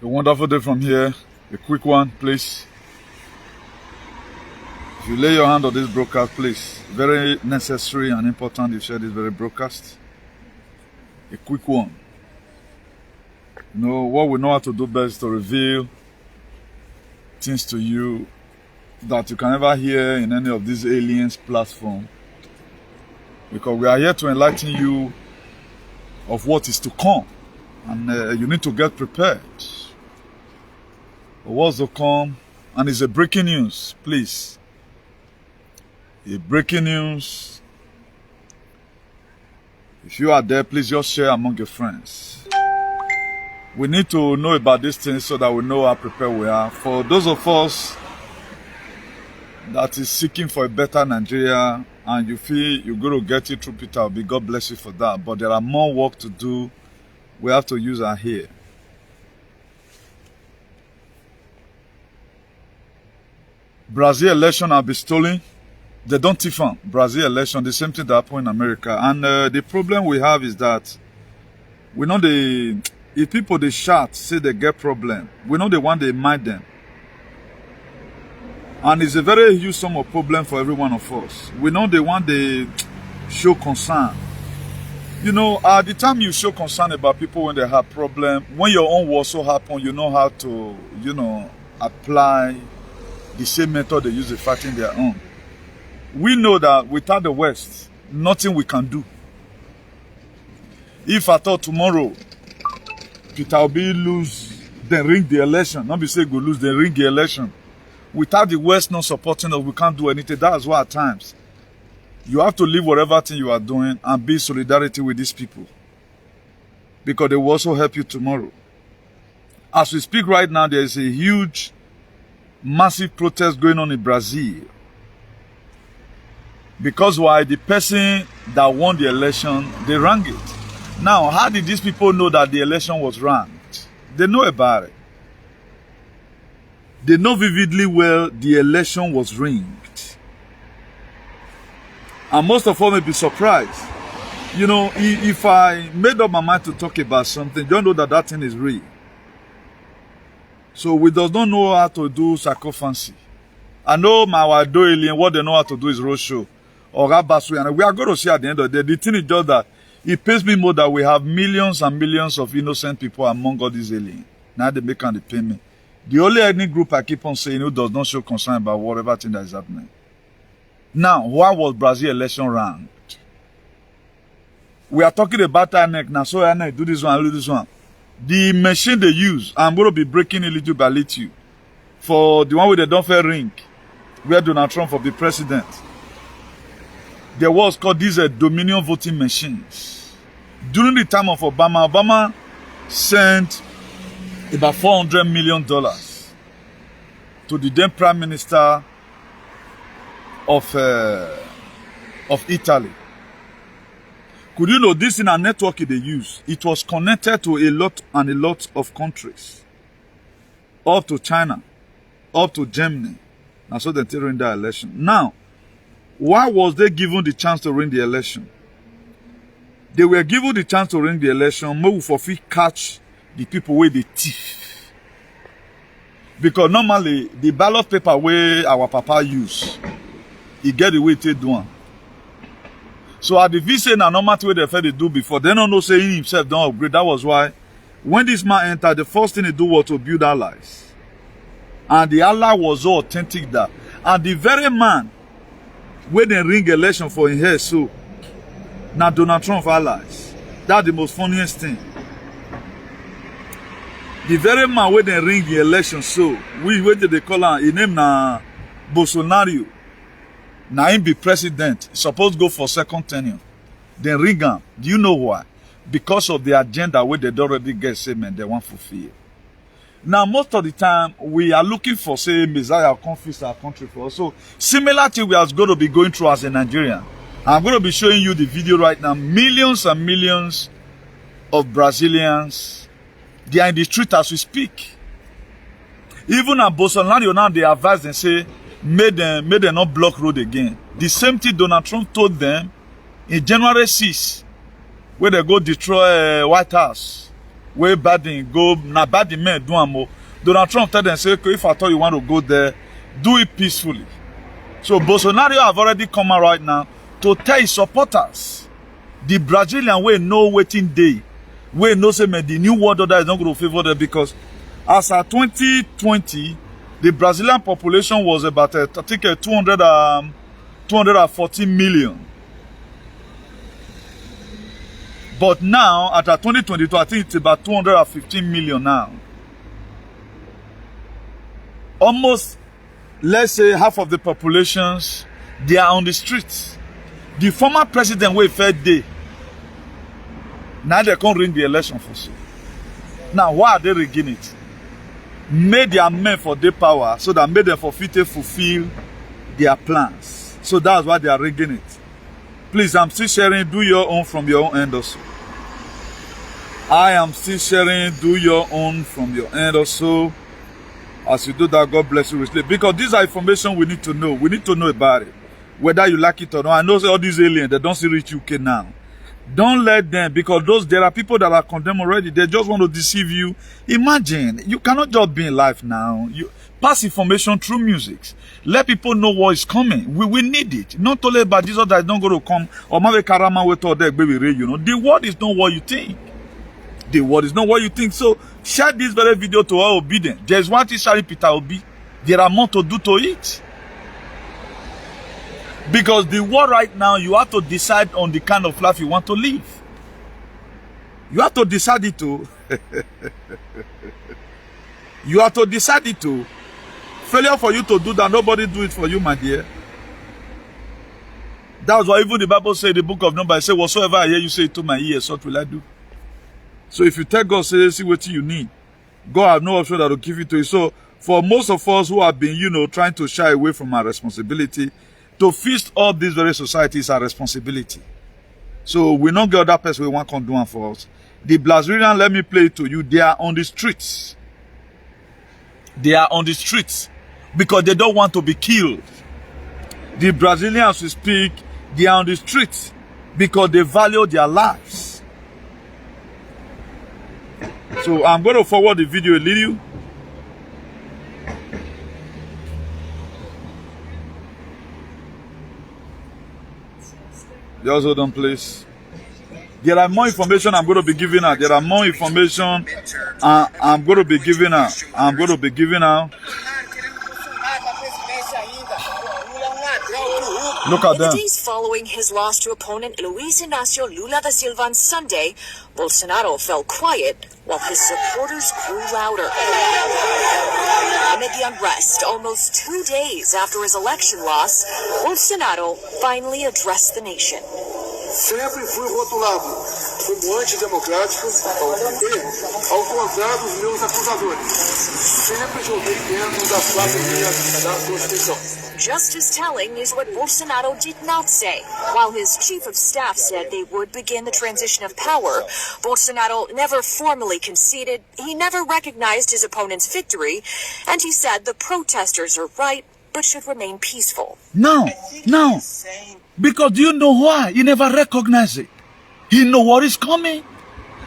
A wonderful day from here. A quick one, please. If you lay your hand on this broadcast, please. Very necessary and important you share this very broadcast. A quick one. You know, what we know how to do best is to reveal things to you that you can never hear in any of these aliens platform. Because we are here to enlighten you of what is to come. And you need to get prepared. What's to come? And it's a breaking news, please. A breaking news. If you are there, please just share among your friends. We need to know about these things so that we know how prepared we are. For those of us that is seeking for a better Nigeria and you feel you're going to get it through Peter Obi, God bless you for that. But there are more work to do. We have to use our hair. Brazil election have been stolen. They don't thief on Brazil election. The same thing that happened in America. And the problem we have is that we know if people they shout, say they get problem, we know the one they mind them. And it's a very huge sum of problem for every one of us. We know the one they show concern. You know, at the time you show concern about people when they have problem, when your own war so happen, you know how to, apply the same method they use to fighting their own. We know that without the West, nothing we can do. If I thought tomorrow, Peter Obi lose, then ring the election. Not be say go lose, then ring the election. Without the West not supporting us, we can't do anything. That's why at times, you have to leave whatever thing you are doing and be in solidarity with these people. Because they will also help you tomorrow. As we speak right now, there is a huge, massive protest going on in Brazil. Because why? The person that won the election, they rang it. Now, how did these people know that the election was ranked? They know about it. They know vividly well the election was ringed. And most of us may be surprised. You know, if I made up my mind to talk about something, don't know that that thing is real. So we does not know how to do psychophancy. I know my alien, what they know how to do is roadshow or rabasu, and we are going to see at the end of the day. The thing is just that it pays me more that we have millions and millions of innocent people among all these aliens. Now they make the payment. The only ethnic group I keep on saying who does not show concern about whatever thing that is happening. Now, why was Brazil election ranked? We are talking about INEC now, so INEC do this one, do this one. The machine they use, I'm going to be breaking it little by little. For the one with the Dunfer ring, where Donald Trump will be president. There was called these Dominion voting machines. During the time of Obama, Obama sent about $400 million to the then Prime Minister of Italy. Could you know this in a network they use? It was connected to a lot of countries. Up to China, up to Germany. And so they ring the election. Now, why was they given the chance to ring the election? They were given the chance to ring the election more for free catch the people where they thief. Because normally, the ballot paper where our papa use, he get the way they do. So at the VC na normal way they do before, they don't know saying himself don't upgrade. That was why when this man entered, the first thing he do was to build allies. And the ally was so authentic that. And the very man when they ring election for him here, so now Donald Trump allies. That's the most funniest thing. The very man when they ring the election, so we did they call him? His name na Bolsonaro. Now him be president, supposed to go for second tenure. Then ring him. Do you know why? Because of the agenda where they already get statement they want to fulfill. Now most of the time we are looking for say Messiah come fix our country for us. So similar to we are going to be going through as a Nigerian. I'm going to be showing you the video right now. Millions and millions of Brazilians, they are in the street as we speak. Even at Bolsonaro now they advise and say made them not block road again. The same thing Donald Trump told them in January 6, where they go destroy White House. where Biden go, na Biden men do amo. Donald Trump tell them, say, okay, if I thought you want to go there, do it peacefully. So Bolsonaro have already come out right now to tell his supporters, the Brazilian way no waiting day, way no say the new world order is not going to favor them, because as of 2020, the Brazilian population was about, I think, 214 million. But now, at 2022, I think it's about 215 million now. Almost, let's say, half of the populations, they are on the streets. The former president will fair day. Now they can't ring the election for so. Now, why are they rigging it? Made their men for their power, so that made them for fit to fulfill their plans. So that's why they are rigging it. Please, I'm still sharing. Do your own from your own end also. I am still sharing. Do your own from your end also. As you do that, God bless you richly. Because these are information we need to know. We need to know about it. Whether you like it or not. I know all these aliens, they don't see reach UK now. Don't let them, because there are people that are condemned already. They just want to deceive you. Imagine, you cannot just be in life now. You pass information through music. Let people know what is coming. We need it. Not only about Jesus that is not going to come, or maybe Karama with all that baby, you know. The word is not what you think. The word is not what you think. So share this very video to all obedient. There's one thing sharing Peter Obi. There are more to do to it. Because the world right now, you have to decide on the kind of life you want to live. You have to decide it to. You have to decide it to. Failure for you to do that, nobody do it for you, my dear. That's why even the Bible says, the book of Numbers, say, whatsoever I hear you say to my ears, what will I do? So if you tell God, say, see what you need, God has no option that will give it to you. So for most of us who have been, trying to shy away from our responsibility, to feast all these very societies are responsibility. So we don't get that person we want to do for us. The Brazilian, let me play it to you. They are on the streets. They are on the streets because they don't want to be killed. The Brazilians we speak, they are on the streets because they value their lives. So I'm going to forward the video a little. Just hold on, please. There are more information I'm going to be giving out. There are more information I'm going to be giving out. I'm going to be giving out. Look at them. In the days following his loss to opponent Luiz Inácio Lula da Silva on Sunday, Bolsonaro fell quiet while his supporters grew louder. Amid the unrest, almost 2 days after his election loss, Bolsonaro finally addressed the nation. Sempre fui rotulado como antidemocrático e, ao contrário dos meus acusadores, sempre joguei dentro das quatro linhas da Constituição. Just as telling is what Bolsonaro did not say. While his chief of staff said they would begin the transition of power, Bolsonaro never formally conceded, he never recognized his opponent's victory, and he said the protesters are right, but should remain peaceful. No. Because do you know why? He never recognized it. He know what is coming.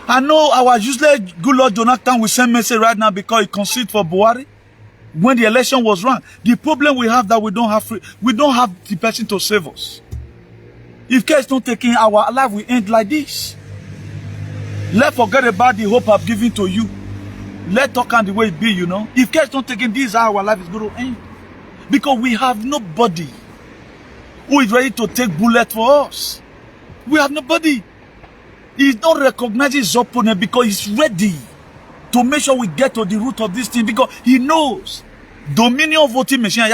I know our useless good Lord Jonathan will send message right now because he conceded for Buhari when the election was run. The problem we have that we don't have the person to save us. If care is not taken, our life will end like this. Let's forget about the hope I've given to you. Let's talk on the way it be, If care is not taken, this is how our life is going to end. Because we have nobody who is ready to take bullet for us. We have nobody. He's not recognizing his opponent because he's ready to make sure we get to the root of this thing, because he knows Dominion voting machine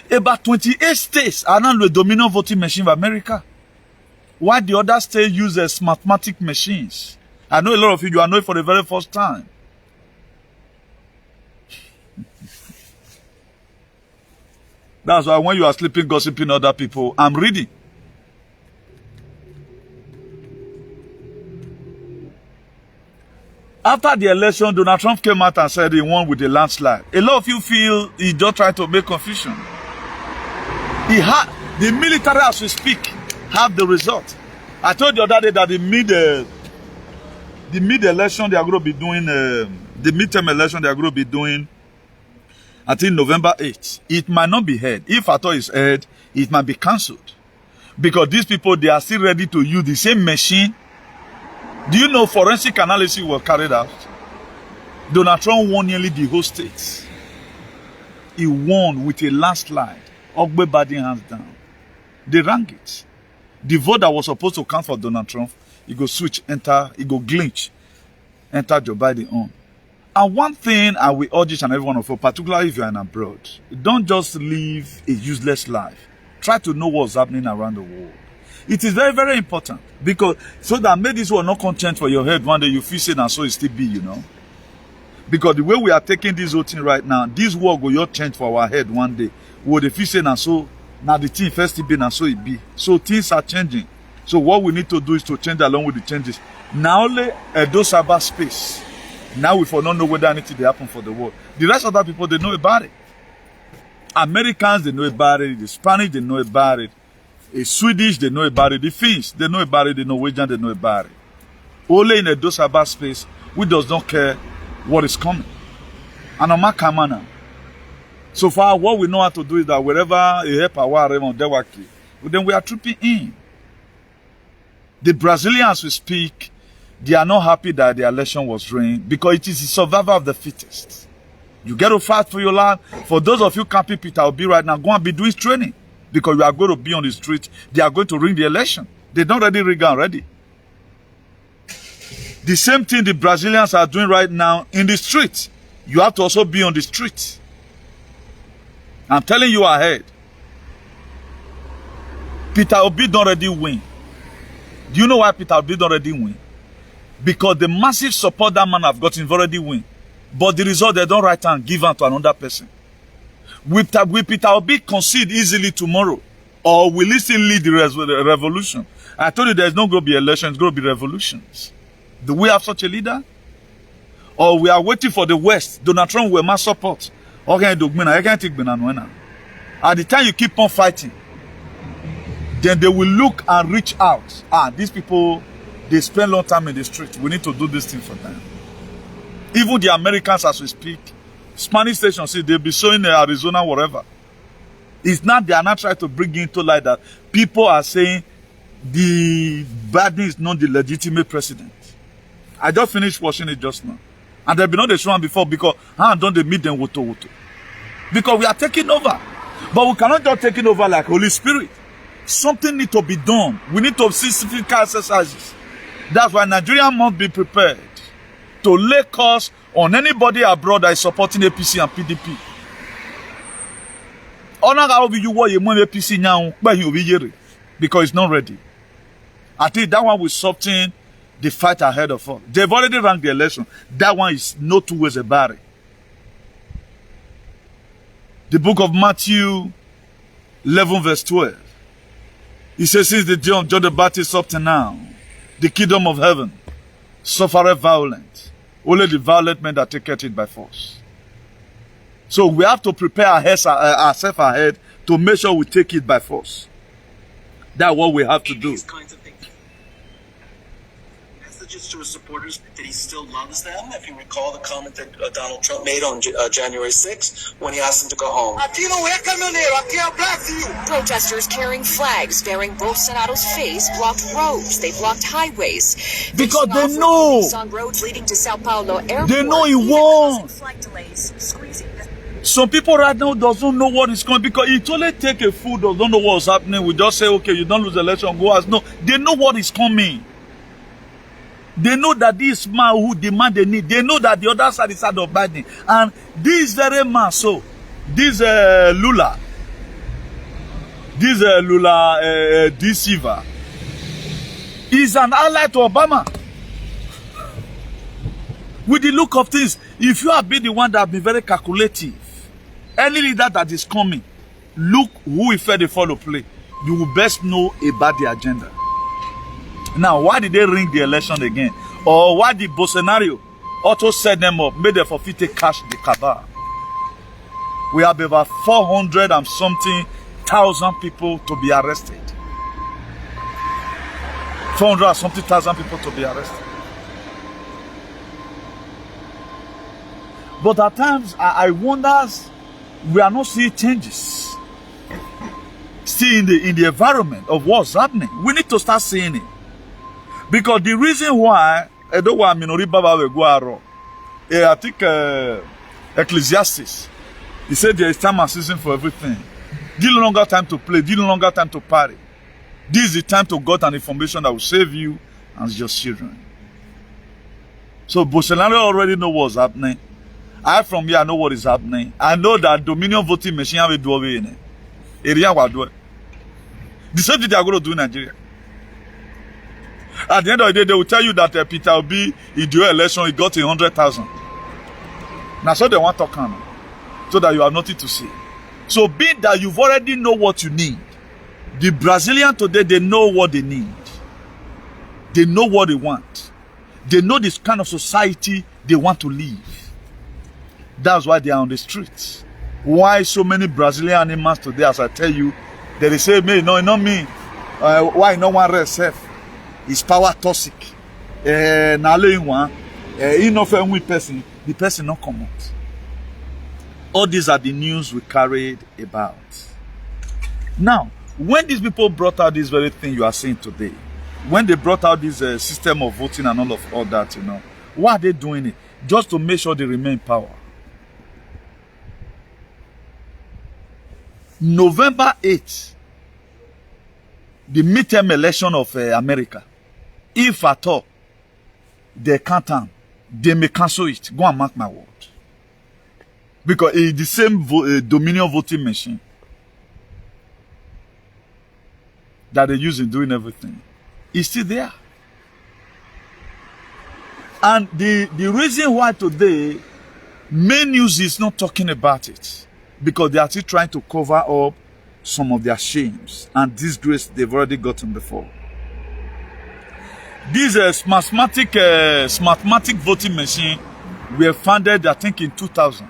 about 28 states are now the Dominion voting machine of America, while the other states use mathematic machines. I know a lot of you are knowing for the very first time. That's why when you are sleeping, gossiping other people, I'm reading. After the election, Donald Trump came out and said he won with a landslide. A lot of you feel he just tried to make confusion. The military, as we speak, have the result. I told you the other day that the mid-election they are going to be doing, the midterm election they are going to be doing, I think November 8th. It might not be heard. If at all it's heard, it might be cancelled. Because these people, they are still ready to use the same machine. Do you know forensic analysis was carried out? Donald Trump won nearly the whole state. He won with a landslide. Ogbe Biden hands down. They rang it. The vote that was supposed to count for Donald Trump, he go switch, enter, he go glitch, enter Joe Biden on. And one thing I will urge each and every one of you, particularly if you are in abroad, don't just live a useless life. Try to know what's happening around the world. It is very, very important. Because, so that maybe this will not content for your head one day, you feel saying, and so it still be, you know. Because the way we are taking this whole thing right now, this work will not change for our head one day. Will the feel saying, and so, now the thing first it be, and so it be. So things are changing. So what we need to do is to change along with the changes. Now only those cyber space. Now we for not know whether anything they happen for the world. The rest of the people, they know about it. Americans, they know about it. The Spanish, they know about it. The Swedish, they know about it. The Finns, they know about it. The Norwegian, they know about it. Only in those cyber space, we does not care what is coming. And on my camera. So far, what we know how to do is that wherever a help our then we are trooping in. The Brazilians we speak, they are not happy that the election was ruined because it is the survival of the fittest. You get to fight for your land. For those of you camping Peter Obi right now, go and be doing training because you are going to be on the street. They are going to ring the election. They don't already ring already. The same thing the Brazilians are doing right now in the street. You have to also be on the street. I'm telling you ahead. Peter Obi don't already win. Do you know why Peter Obi don't already win? Because the massive support that man have gotten already win. But the result, they don't write and give on to another person. Will Peter Obi concede easily tomorrow? Or will he still lead the revolution? I told you there's not going to be elections, it's going to be revolutions. Do we have such a leader? Or we are waiting for the West? Donald Trump will mass support. At the time you keep on fighting, then they will look and reach out. These people, they spend a long time in the street. We need to do this thing for them. Even the Americans, as we speak, Spanish stations, they'll be showing Arizona, wherever. It's not, they are not trying to bring into light that people are saying the Biden is not the legitimate president. I just finished watching it just now. And they've been on the show before because don't they meet them woto. Because we are taking over. But we cannot just take it over like Holy Spirit. Something needs to be done. We need to see physical exercises. That's why Nigeria must be prepared to lay curse on anybody abroad that is supporting APC and PDP. Because it's not ready. I think that one will soften the fight ahead of us. They've already ranked the election. That one is no two ways about it. The book of Matthew 11 verse 12. It says, since the day of John the Baptist up to now, the kingdom of heaven suffereth violence. Only the violent men that take it by force. So we have to prepare ourselves ahead to make sure we take it by force. That's what we have to do. Messages to his supporters that he still loves them. If you recall the comment that Donald Trump made on January 6th when he asked them to go home. Protesters carrying flags bearing Bolsonaro's face blocked roads. They blocked highways. Because they know. On roads leading to Sao Paulo airport. They know he won. Flight delays, squeezing the Some people right now doesn't know what is coming because it only take a fool that don't know what's happening. We just say, okay, you don't lose the election, go as. No, they know what is coming. They know that this man who demand they need, they know that the other side is side of Biden. And this very man, so, this Lula deceiver, is an ally to Obama. With the look of things, if you have been the one that have been very calculative, any leader that is coming, look who if they follow play, you will best know about the agenda. Now, why did they ring the election again? Or why did Bolsonaro also set them up, made them forfeit cash the cabal? We have about 400 and something thousand people to be arrested. 400 and something thousand people to be arrested. But at times, I wonder, we are not seeing changes. See in the environment of what's happening. We need to start seeing it. Because the reason why, I think Ecclesiastes, he said there is time and season for everything. This no longer time to play, this no longer time to party. This is the time to get an information that will save you and your children. So Bolsonaro already know what's happening. I from here I know what is happening. I know that Dominion voting machine will do away in it. Area will do it. The same thing they are going to do in Nigeria. At the end of the day, they will tell you that Peter Obi, in the election, he got 100,000. Now, so they want to come, so that you have nothing to say. So, being that you've already know what you need, the Brazilian today, they know what they need. They know what they want. They know this kind of society they want to live. That's why they are on the streets. Why so many Brazilian animals today, as I tell you, they say, me, no, not me. Why no one rest safe? It's power toxic. The person not come out. All these are the news we carried about. Now, when these people brought out this very thing you are seeing today, when they brought out this system of voting and all that, you know, why are they doing it? Just to make sure they remain in power. November 8th, the midterm election of America, if at all they can't, they may cancel it. Go and mark my word. Because it's the same Dominion voting machine that they use in doing everything. It's still there. And the reason why today main news is not talking about it, because they are still trying to cover up some of their shames and disgrace they've already gotten before. These smartmatic voting machine were founded, I think, in 2000.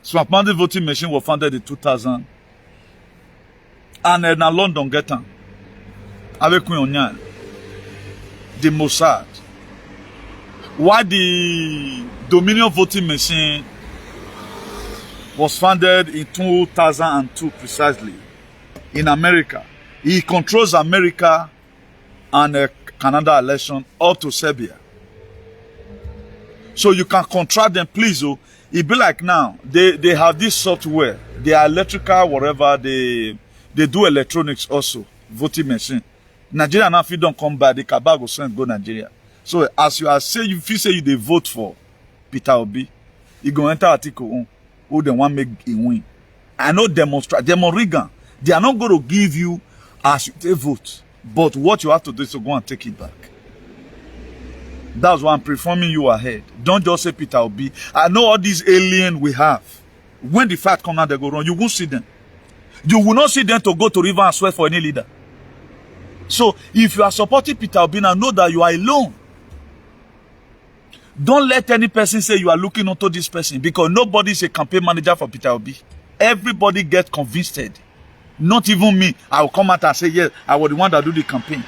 Smartmatic voting machine was founded in 2000. And in London, get them. Avec the Mossad. Why the Dominion voting machine was founded in 2002 precisely in America. He controls America and Canada election up to Serbia. So you can contract them, please. Oh, it be like now they have this software. They are electrical, whatever. They do electronics also. Voting machine. Nigeria now if you don't come back, the cabal will send go Nigeria. So as you are saying, if you say you they vote for Peter Obi, you go enter article 1, who they want make a win. I know demonstrate, Rigan. They are not going to give you as you take vote, but what you have to do is to go and take it back. That's why I'm performing you ahead. Don't just say Peter Obi. I know all these aliens we have. When the fight come out, they go wrong. You won't see them. You will not see them to go to river and sweat for any leader. So if you are supporting Peter Obi, now know that you are alone. Don't let any person say you are looking onto this person, because nobody is a campaign manager for Peter Obi. Everybody gets convinced. Not even me. I will come out and say, yes, I was the one that do the campaign.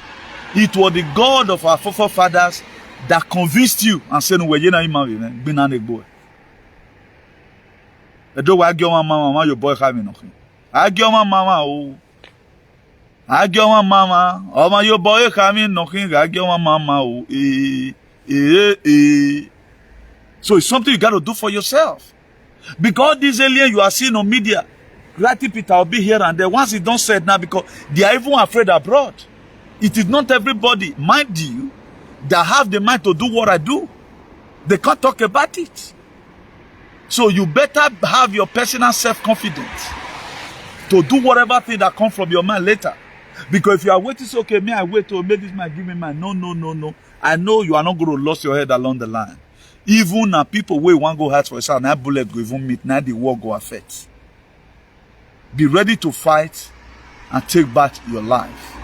It was the God of our forefathers that convinced you and said, no, you're not even been on a boy. I don't want to get my mama, your boy having nothing. I get my mama, oh. I get my mama, oh, my your boy having nothing. I get my mama, oh. So it's something you got to do for yourself. Because these aliens you are seeing on media, writing Peter will be here and there. Once it don't say it now, because they are even afraid abroad. It is not everybody, mind you, that have the mind to do what I do. They can't talk about it. So you better have your personal self-confidence to do whatever thing that comes from your mind later. Because if you are waiting, say, okay, may I wait to make this man give me mine. No. I know you are not going to lose your head along the line. Even now, people where want to go hard for yourself, now bullet go even meet, now the war go affect. Be ready to fight and take back your life.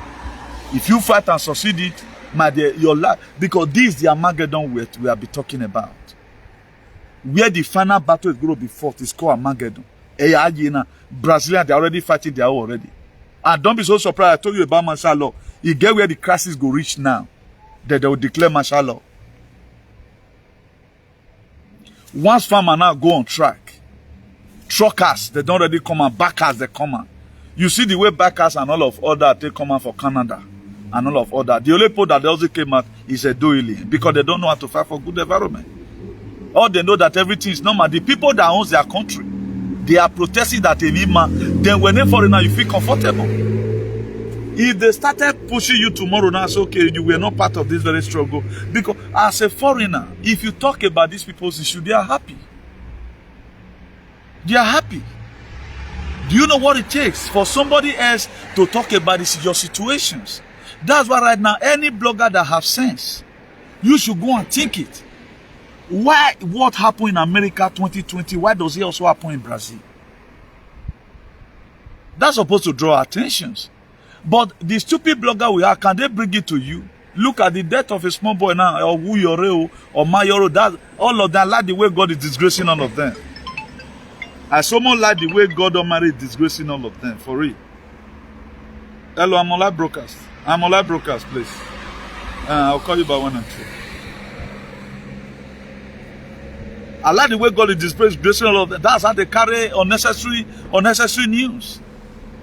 If you fight and succeed it, my dear, your life, because this is the Armageddon we have been talking about. Where the final battle is going to be fought is called Armageddon. Brazilians, they are already fighting their own already. And don't be so surprised, I told you about martial law. You get where the crisis go reach now, that they will declare martial law. Once farmer now go on track, truckers, they don't already come and backers, they come on. You see the way backers and all of other they come out for Canada and all of other. The only people that also came out is a alien because they don't know how to fight for good environment. Or they know that everything is normal. The people that owns their country, they are protesting that then when they foreigner, you feel comfortable. If they started pushing you tomorrow, now it's okay, you were not part of this very struggle. Because as a foreigner, if you talk about these people's issue, they are happy. They are happy. Do you know what it takes for somebody else to talk about your situations? That's why right now, any blogger that have sense, you should go and think it. Why, what happened in America 2020, why does it also happen in Brazil? That's supposed to draw attentions. But the stupid blogger we are, can they bring it to you? Look at the death of a small boy now, or Wuyore, or Mayoro, that, all of them, like the way God is disgracing all of them. I someone like the way God Almighty is disgracing all of them, for real. Hello, I'm on live broadcast. I'm on live broadcast, please. I'll call you by 1 and 2. I like the way God is disgracing all of them. That's how they carry unnecessary news.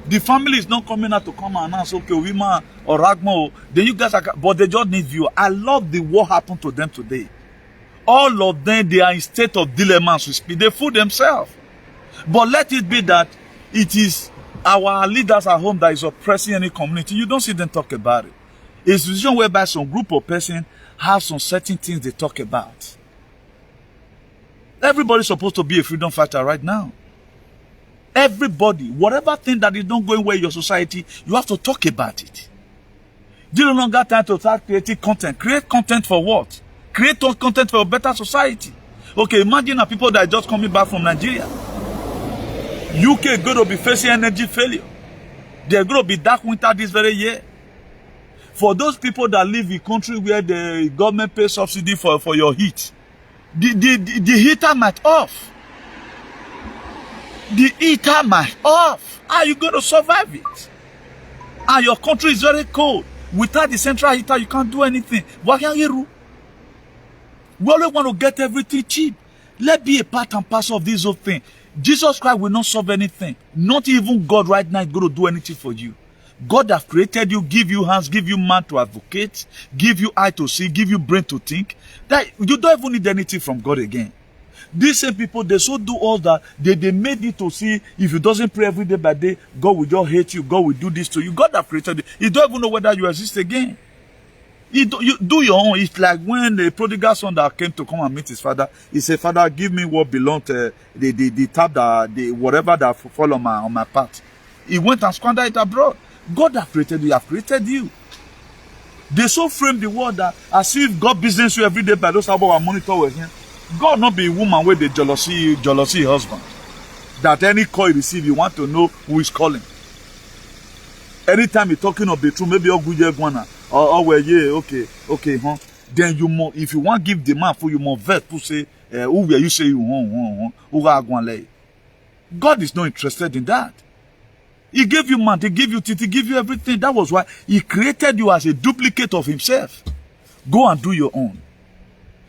The family is not coming out to come and announce, okay, Wima or Ragmo, then you guys are, but they just need view. I love what happened to them today. All of them, they are in state of dilemma, so speak. They fool themselves. But let it be that it is our leaders at home that is oppressing any community. You don't see them talk about it. It's a situation whereby some group of person have some certain things they talk about. Everybody's supposed to be a freedom fighter right now. Everybody, whatever thing that is not going well in your society, you have to talk about it. You no longer time to start creating content. Create content for what? Create content for a better society. Okay, imagine the people that are just coming back from Nigeria. UK going to be facing energy failure. They're going to be dark winter this very year. For those people that live in country where the government pays subsidy for your heat, the heater might off. The heater might off. How are you going to survive it? And your country is very cold. Without the central heater, you can't do anything. What can you do? We only want to get everything cheap. Let's be a part and parcel of this whole thing. Jesus Christ will not solve anything. Not even God right now is going to do anything for you. God has created you, give you hands, give you man to advocate, give you eye to see, give you brain to think. That you don't even need anything from God again. These same people, they so do all that, they made it to see if you doesn't pray every day by day, God will just hate you, God will do this to you. God has created you. You don't even know whether you exist again. You do your own. It's like when the prodigal son that came to come and meet his father, he said, Father, give me what belonged to the tap that whatever that fall on my path. He went and squandered it abroad. God has created you, have created you. They so frame the world that as if God business you every day by those about our monitor with him. God not be a woman where they jealousy husband. That any call you receive, you want to know who is calling. Anytime you're talking of the truth, maybe you're good guana or well, yeah, okay, huh? Then you more if you want to give the man for you more vet to say who will you say you God is not interested in that. He gave you man, he gave you teeth, he gave you everything. That was why he created you as a duplicate of himself. Go and do your own.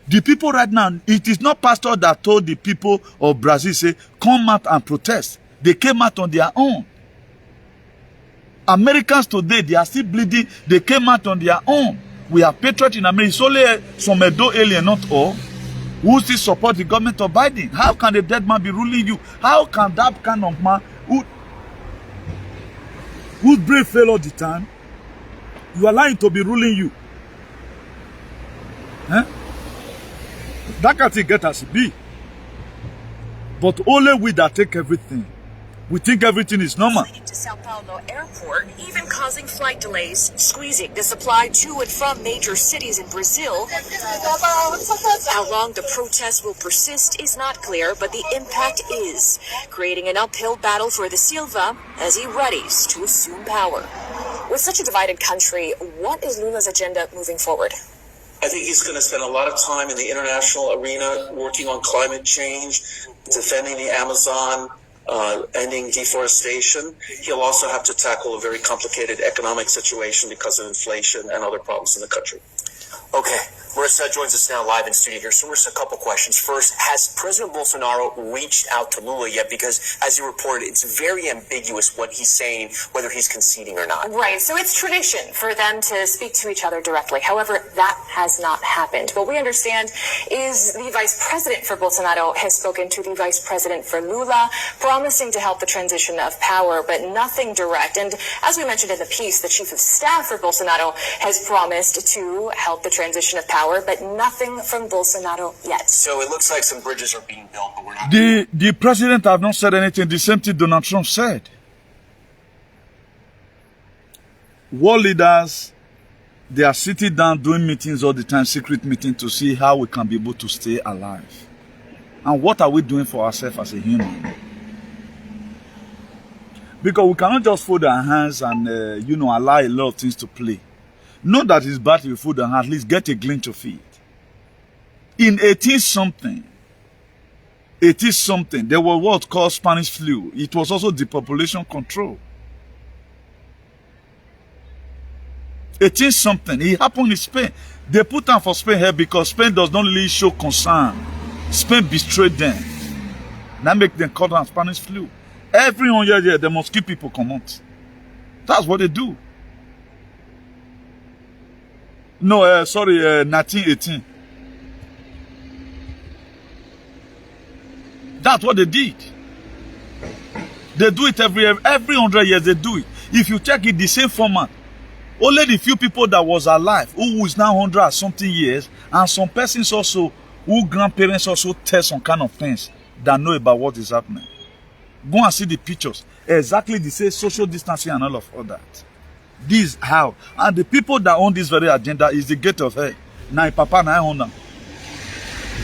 The people right now, it is not pastor that told the people of Brazil, say, come out and protest. They came out on their own. Americans today, they are still bleeding. They came out on their own. We are patriots in America. It's only some Edo alien, not all, who still support the government of Biden. How can a dead man be ruling you? How can that kind of man whose brain fail all the time, you allow him to be ruling you? Huh? That can't get us be. But only we that take everything. We think everything is normal. To Sao Paulo airport, even causing flight delays, squeezing the supply to and from major cities in Brazil. How long the protests will persist is not clear, but the impact is, creating an uphill battle for the Silva as he readies to assume power. With such a divided country, what is Lula's agenda moving forward? I think he's going to spend a lot of time in the international arena working on climate change, defending the Amazon, ending deforestation. He'll also have to tackle a very complicated economic situation because of inflation and other problems in the country. Okay, Marissa joins us now live in studio here. So Marissa, a couple questions. First, has President Bolsonaro reached out to Lula yet? Because as you reported, it's very ambiguous what he's saying, whether he's conceding or not. Right, so it's tradition for them to speak to each other directly. However, that has not happened. What we understand is the vice president for Bolsonaro has spoken to the vice president for Lula, promising to help the transition of power, but nothing direct. And as we mentioned in the piece, the chief of staff for Bolsonaro has promised to help the transition of power, but nothing from Bolsonaro yet. So it looks like some bridges are being built, but we're not... The president have not said anything. The same thing Donald Trump said. World leaders, they are sitting down doing meetings all the time, secret meetings, to see how we can be able to stay alive. And what are we doing for ourselves as a human? Because we cannot just fold our hands and, allow a lot of things to play. Not that it's bad to fold our hands, at least get a glimpse of it. In 18-something, there was what called Spanish flu. It was also depopulation control. 18-something, it happened in Spain. They put down for Spain here because Spain does not really show concern. Spain betrayed them. That make them call down Spanish flu. Every 100 years, they must keep people come out. That's what they do. No, 1918. That's what they did. They do it every 100 years, they do it. If you check it, the same format. Only the few people that was alive, who is now 100 something years, and some persons also, who grandparents also tell some kind of things that know about what is happening. Go and see the pictures. Exactly the same social distancing and all of all that. This how. And the people that own this very agenda is the gate of hell. Now, Papa, now I own them.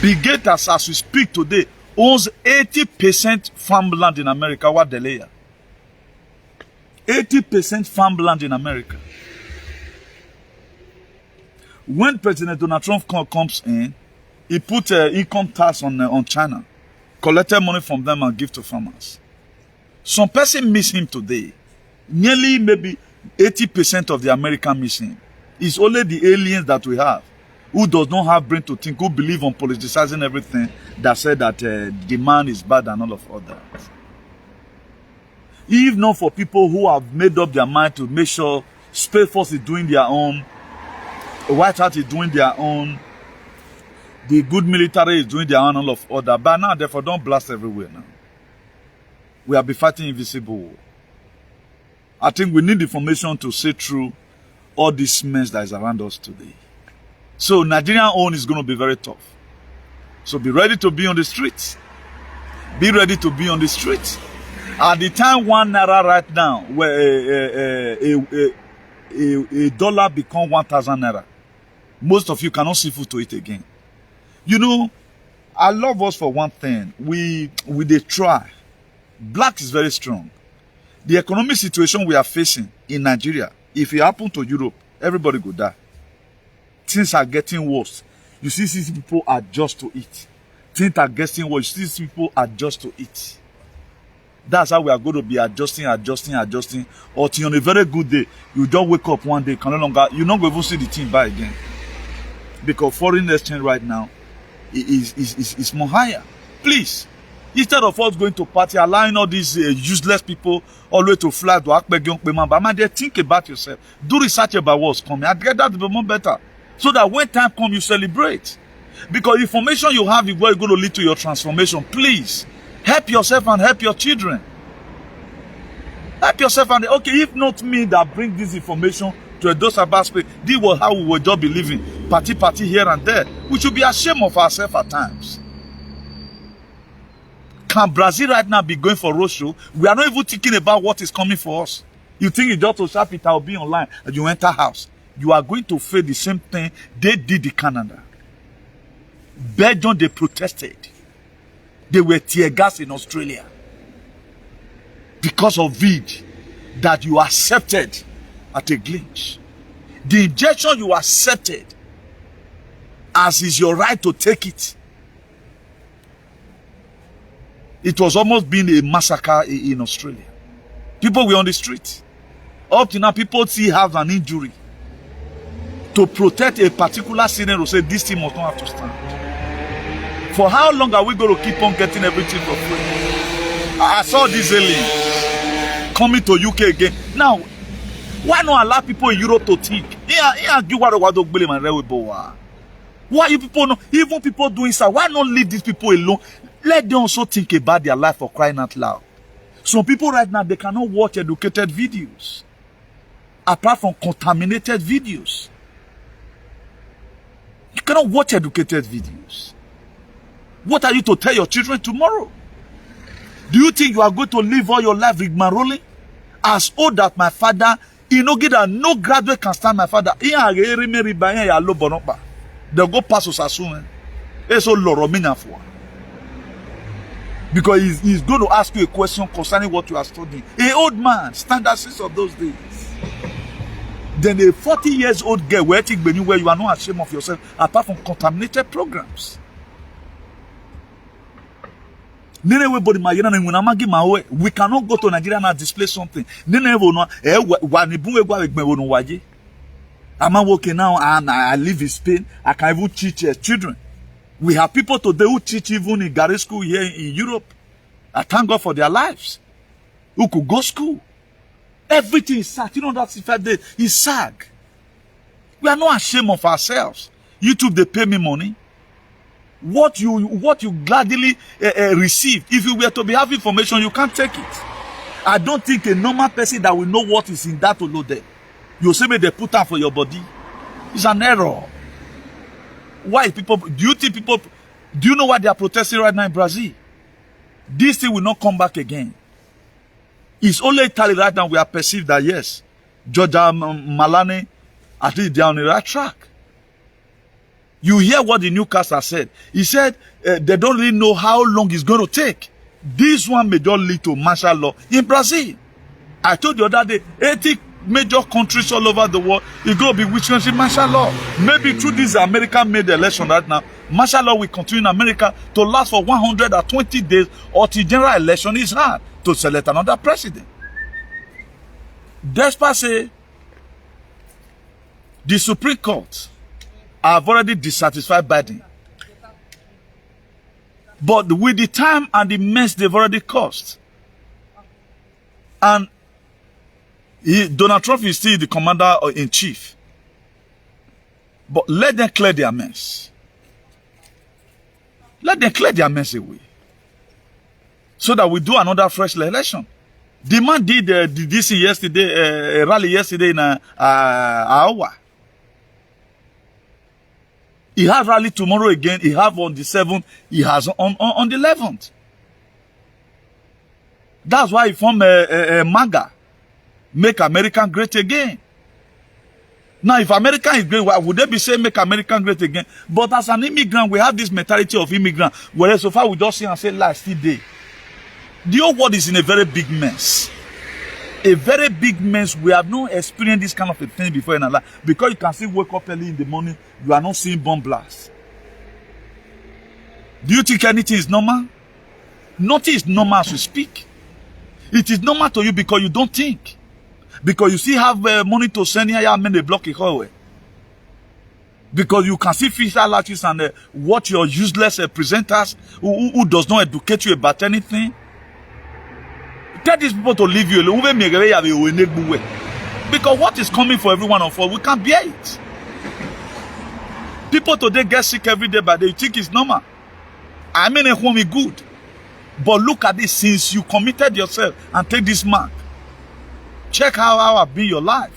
Big Gators, as we speak today, owns 80% farmland in America. What the layer? 80% farmland in America. When President Donald Trump comes in, he put income tax on China, collected money from them and give to farmers. Some person miss him today. Nearly maybe 80% of the American miss him. It's only the aliens that we have, who does not have brain to think, who believe on politicizing everything, that said that the man is bad and all of all that. If not for people who have made up their mind to make sure Space Force is doing their own, White House is doing their own, the good military is doing their own, all of all that. But now, therefore, don't blast everywhere now. We have been fighting invisible war. I think we need information to see through all this mess that is around us today. So Nigerian own is going to be very tough. So be ready to be on the streets. Be ready to be on the streets. At the time, $1 right now, where a dollar become 1,000 naira, most of you cannot see food to eat again. You know, I love us for one thing. We they try. Black is very strong. The economic situation we are facing in Nigeria, if it happen to Europe, everybody go die. Things are getting worse. You see people adjust to it. Things are getting worse. You see people adjust to it. That's how we are going to be adjusting. Until on a very good day, you don't wake up one day, you're not going to even see the thing buy again. Because foreign exchange right now is more higher. Please, instead of us going to party, allowing all these useless people always to fly to Akpeg Payment, but man, think about yourself. Do research about what's coming. I get that to be more better. So that when time comes, you celebrate. Because information you have is going to lead to your transformation. Please, help yourself and help your children. Help yourself and, okay, if not me that bring this information to a dose of aspect, this was how we would just be living. Party here and there. We should be ashamed of ourselves at times. Can Brazil right now be going for roadshow? We are not even thinking about what is coming for us. You think it's just to sharp it, I'll be online, and you enter house. You are going to face the same thing they did in Canada. Belgium, they protested. They were tear gas in Australia. Because of it, that you accepted at a glitch. The injection you accepted, as is your right to take it. It was almost being a massacre in Australia. People were on the street. Up to now, people still have an injury. to protect a particular scenario, say this thing must not have to stand. For how long are we going to keep on getting everything for free? I saw this alien coming to UK again. Now, why not allow people in Europe to think? Why you people know, even people doing so, why not leave these people alone? Let them also think about their life, for crying out loud. Some people right now, they cannot watch educated videos, apart from contaminated videos. You cannot watch educated videos. What are you to tell your children tomorrow? Do you think you are going to live all your life rigmaroling? As old as my father, you know, no graduate can stand my father. They'll go past us as soon. It's all Loromina for. Because he's going to ask you a question concerning what you are studying. An old man, standards of those days. Then a 40 years old girl where you are not ashamed of yourself, apart from contaminated programs. We cannot go to Nigeria and display something. I'm working now and I live in Spain. I can even teach children. We have people today who teach even in Gary school here in Europe. I thank God for their lives. Who could go school. Everything is sad. You know that's if I did. It's sad. We are not ashamed of ourselves. YouTube, they pay me money. What you gladly receive. If you were to be have information, you can't take it. I don't think a normal person that will know what is in that will know there. You say me they put out for your body. It's an error. Why people? Do you think people? Do you know why they are protesting right now in Brazil? This thing will not come back again. It's only Italy right now we are perceived that yes, Georgia Malani, at least they are on the right track. You hear what the newcaster said. He said they don't really know how long it's going to take. This one may just lead to martial law in Brazil. I told you the other day, 80 major countries all over the world, it's going to be witnessing martial law. Maybe through this American-made election right now, martial law will continue in America to last for 120 days until general election is hard to select another president. Despite say, the Supreme Court have already dissatisfied Biden. But with the time and the mess they've already caused, and Donald Trump is still the commander-in-chief. But let them clear their mess. Let them clear their mess away. So that we do another fresh election. The man did this yesterday, a rally yesterday in Iowa. He has rally tomorrow again. He have on the 7th. He has on the 11th. That's why he formed a MAGA. Make America great again. Now, if America is great, why would they be saying make America great again? But as an immigrant, we have this mentality of immigrant. Whereas so far we just see and say life still day. The whole world is in a very big mess. A very big mess. We have not experienced this kind of a thing before in our life. Because you can still wake up early in the morning, you are not seeing bomb blasts. Do you think anything is normal? Nothing is normal as we speak. It is normal to you because you don't think. Because you still have money to send here and they block it hallway. Because you can see fiscal artists and watch your useless presenters who does not educate you about anything. Tell these people to leave you alone. Because what is coming for every one of us, we can't bear it. People today get sick every day, but they think it's normal. I mean, it won't be good. But look at this, since you committed yourself and take this mark. Check how have been your life.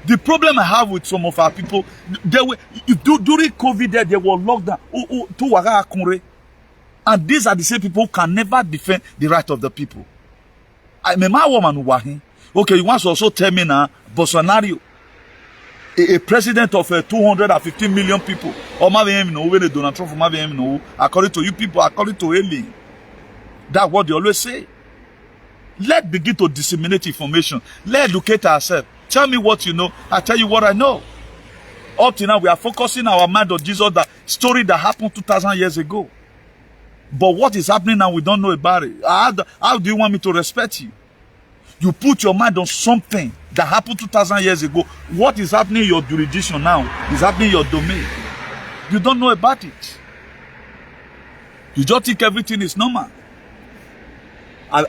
The problem I have with some of our people, during COVID, they were locked down. And these are the same people who can never defend the right of the people. I mean, my woman, okay, you want to also tell me now, Bolsonaro, a president of 215 million people, or Donald Trump, according to you people, according to alien. That's what they always say. Let's begin to disseminate information. Let's educate ourselves. Tell me what you know. I tell you what I know. Up to now, we are focusing our mind on Jesus, that story that happened 2,000 years ago. But what is happening now, we don't know about it. How do you want me to respect you? You put your mind on something that happened 2,000 years ago. What is happening in your jurisdiction now is happening in your domain. You don't know about it. You just think everything is normal. I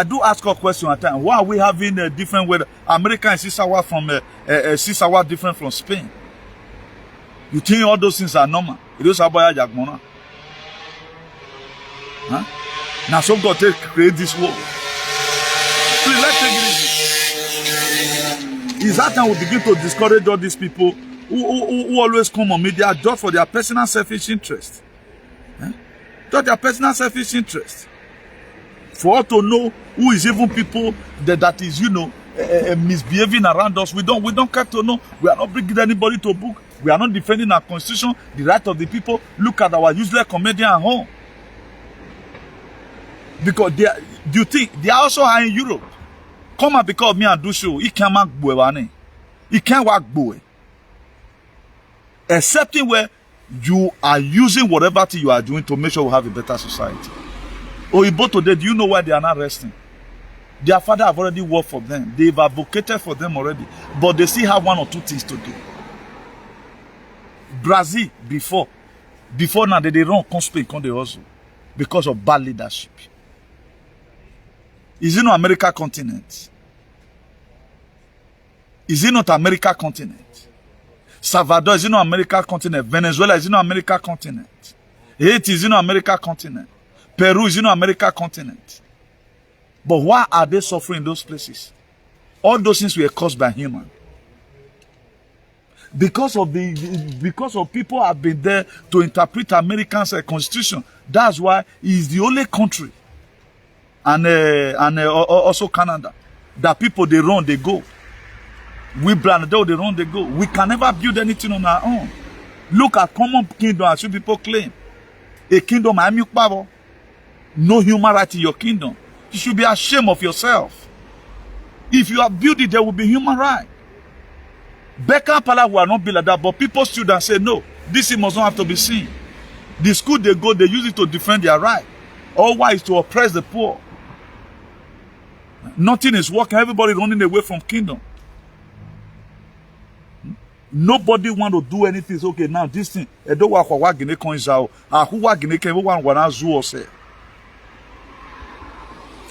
do ask a question at a time. Why are we having a different weather? America is 6 hours from 6 hours different from Spain. You think all those things are normal? It is about Jagmona. Huh? Now some God take create this world. Please let's take it easy. Is that time we begin to discourage all these people who always come on media just for their personal selfish interest? Just their personal selfish interest. For us to know who is even people that is, you know, misbehaving around us, we don't care to know. We are not bringing anybody to book. We are not defending our constitution, the right of the people. Look at our useless comedian at home. Because do you think they are also high in Europe? Come and because me and do show, he can't make boy. He can't work boy. Excepting where you are using whatever thing you are doing to make sure we have a better society. Oyibo today, do you know why they are not resting? Their father have already worked for them. They've advocated for them already. But they still have 1 or 2 things to do. Brazil, before now, they run constant on the hustle because of bad leadership. Is it not America continent? Is it not America continent? Salvador is it not America continent? Venezuela is it not America continent? Haiti is it not America continent? Peru is in America continent. But why are they suffering in those places? All those things were caused by human. Because of people have been there to interpret American constitution. That's why it is the only country and also Canada that people they run, they go. We brand they run, they go. We can never build anything on our own. Look at common kingdom as you people claim. A kingdom no human right in your kingdom. You should be ashamed of yourself. If you have built it, there will be human right. Becca and Pala will not be like that, but people stood and say, no, this thing must not have to be seen. The school they go, they use it to defend their right. Otherwise, to oppress the poor. Nothing is working. Everybody running away from kingdom. Nobody want to do anything. It's okay, now this thing. I don't want to work in the coins out. Who work in the coins? One want to zoo or say.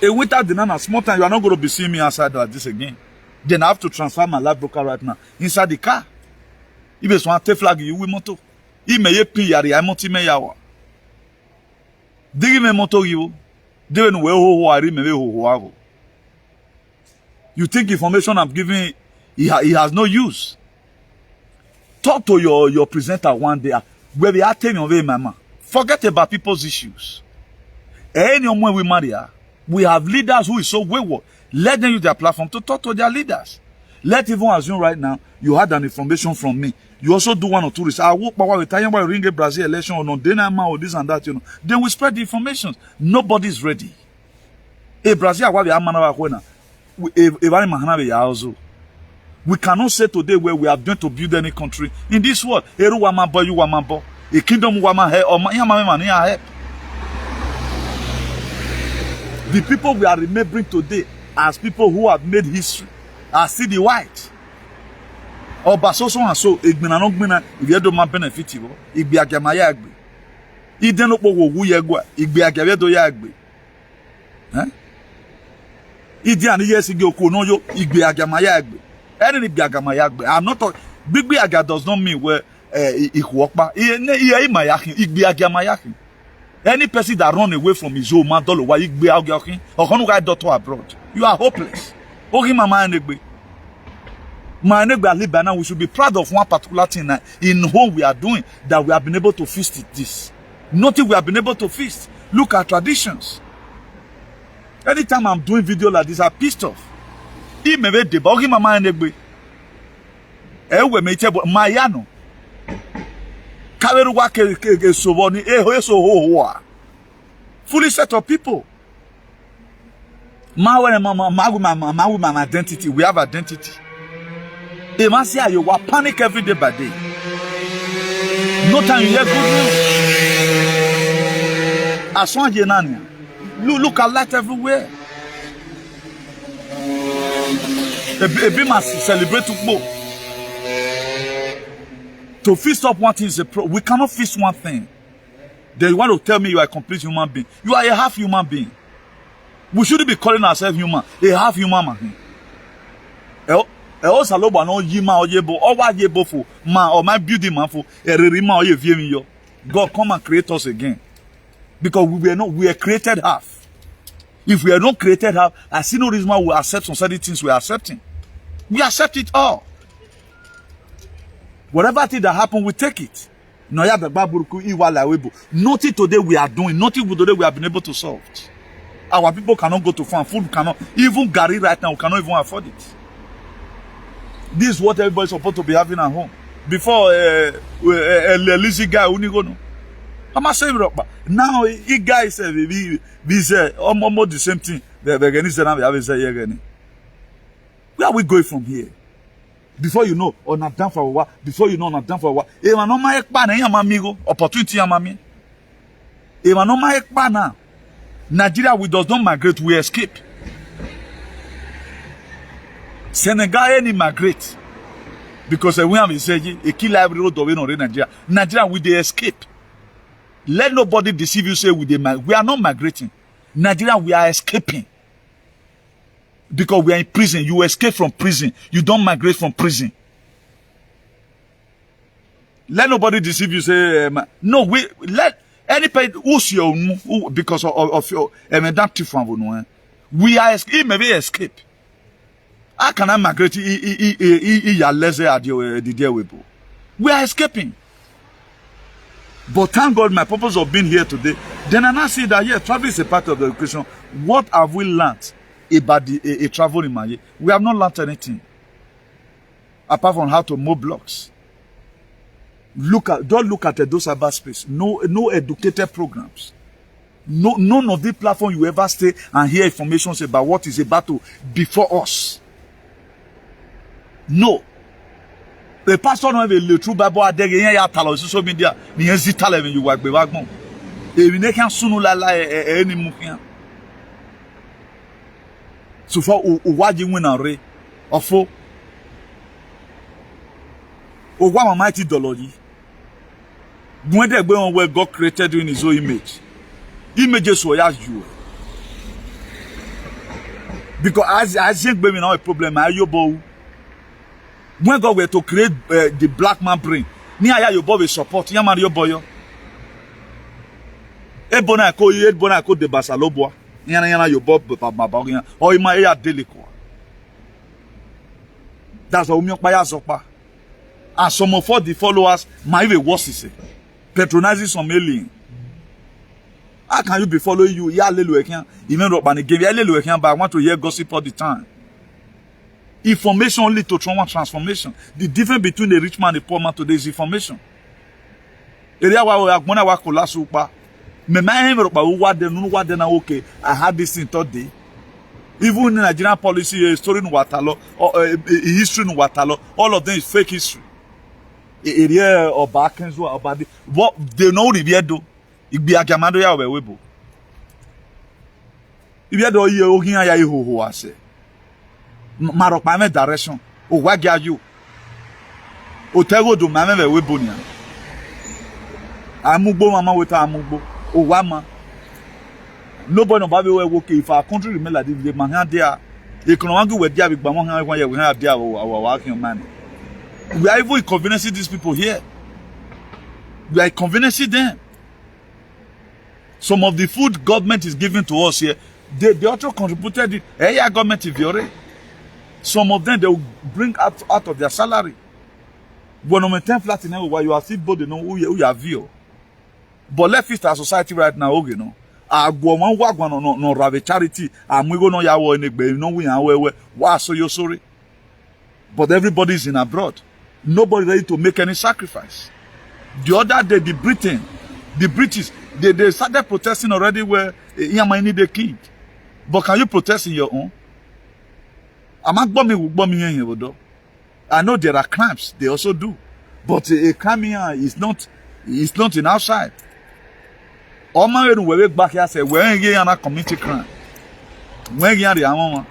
A winter dinner, small time, you are not going to be seeing me outside like this again. Then I have to transfer my life broker right now inside the car. If it's one take flag, you will moto. If me pin yari, I moti me yawa. Digi me moto you. Digi we ho ari me ho. You think information I'm giving, it has no use. Talk to your presenter one day. Where we are telling you, mama. Forget about people's issues. Anyone when we marry her. We have leaders who is so wayward. Let them use their platform to talk to their leaders. Let even assume right now, you had an information from me. You also do 1 or 2 research. I walk by the time you ring a Brazil election or no, or this and that, you know. Then we spread the information. Nobody is ready. A Brazil, we cannot say today where we are going to build any country in this world. A kingdom help. The people we are remembering today as people who have made history are still the white. Or so and so, if you don't benefit you, if you are Gamayagbe. If they don't know who you are, if you are Gamayagbe. If you are yes, if you are Gamayagbe. Any Gamayagbe. I'm not talking. Big Biaga does not mean where he walk back. Any person that run away from his home, man, why you be out or daughter abroad, you are hopeless. We should be proud of one particular thing in what we are doing that we have been able to feast this. Nothing we have been able to feast. Look at traditions. Anytime I'm doing video like this, I'm pissed off. Mayano. Fully set of people. My identity. We have identity. You will panic every day by day. No time you hear good news. Aswan Yenania. Look at light everywhere. A must celebrate to feast up one thing is we cannot feast one thing. They want to tell me you are a complete human being. You are a half human being. We shouldn't be calling ourselves human. A half human man. God come and create us again. Because we are created half. If we are not created half, I see no reason why we accept some certain things we are accepting. We accept it all. Whatever thing that happen, we take it. Nothing today we are doing, nothing today we have been able to solve. Our people cannot go to farm, food cannot, even Gary right now, we cannot even afford it. This is what everybody is supposed to be having at home. Before lazy guy, I'm not saying now, he guys say almost the same thing. Where are we going from here? Before you know, on a done for a while, before you know, on a done for a while. Opportunity, Nigeria, we does not migrate, we escape. Senegal, any migrate. Because we have a key library road in Nigeria. Nigeria, we they escape. Let nobody deceive you, say we are not migrating. Nigeria, we are escaping. Because we are in prison. You escape from prison. You don't migrate from prison. Let nobody deceive you, say, no, let anybody who's your, because of your, we are, he may be escape. How can I migrate? We are escaping. But thank God, my purpose of being here today, then I now see that, yeah, travel is a part of the education. What have we learned about a travel in my year? We have not learned anything. Apart from how to mow blocks. Don't look at those cyberspace. No educated programs. None of the platform you ever stay and hear information about what is about to before us. No. The pastor don't have a true Bible at the social media. You work with Wagmo. If can soon any movie. So far, what you win a or for one mighty dollar. When they go on where God created you in his own image. Images were as you. Because as young baby now a problem, when God were to create the black man brain, near your boy support, Yaman your boy. Ebona ko de Basalobwa, Yana your bob, Babagonia, or in my ear deliqua. That's a Umio Payasopa. And some of the followers might be worse, patronizing some alien. How can you be following you? Yeah, even but I want to hear gossip all the time. Information leads to trauma transformation. The difference between the rich man and the poor man today is information. I had this in third day. Even in Nigerian policy, story in Watalo, or history in Watalo, all of them is fake history. Area or Barkens or about what they know the do. It be a gamado ya webo. If you do you ogia ya who I say. Marok mame direction. O wagya you. O tego do mame webonia. Amugbo mama with amugbo. O wama. Nobody no baby we okay. If our country remain like this, the man there. They can only with there big bamon we have there our working man. We are even inconveniencing these people here. We are inconveniencing them. Some of the food government is giving to us here, they also contributed it. Hey, government is very. Some of them they will bring out of their salary. When I'm 10 flat in everywhere, you are still both know who you are view. But left is our society right now, you know. I go one work no rave charity. I'm we go no ya wo enegbe, no we and why so you're sorry. But everybody is in abroad. Nobody ready to make any sacrifice. The other day, the British, they started protesting already where Yama need a king. But can you protest in your own? I'm not bombing here. I know there are crimes, they also do. But a crime here is not in outside. Oma we we back here say when ye na community crime. When ye the amon.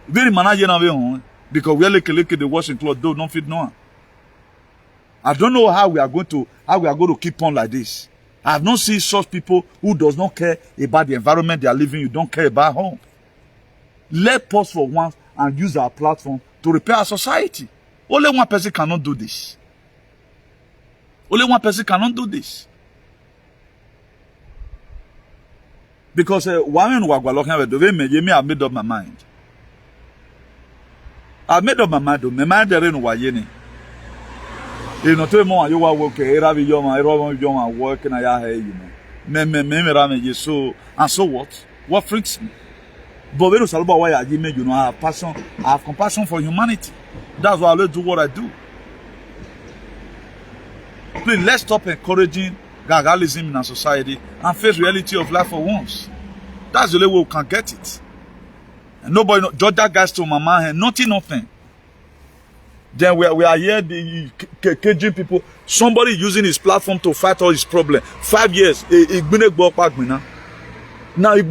Very manager na we hon because we look the washing cloth do not fit no one. I don't know how we are going to keep on like this. I have not seen such people who does not care about the environment they are living. You don't care about home. Let's pause for once and use our platform to repair our society. Only one person cannot do this. Only one person cannot do this. Because one me I made up my mind. I made up my mind. My mind there in why you know, tell me you are working. I work and I hear you know. So and so what? What freaks me? But when you say about why I give me, you know, I have passion. I have compassion for humanity. That's why I do what I do. Please, let's stop encouraging gargalism in our society and face reality of life for once. That's the only way we can get it. And nobody, judge that guy to my man, nothing. Then we are here, the caging people. Somebody using his platform to fight all his problems. 5 years. Now, they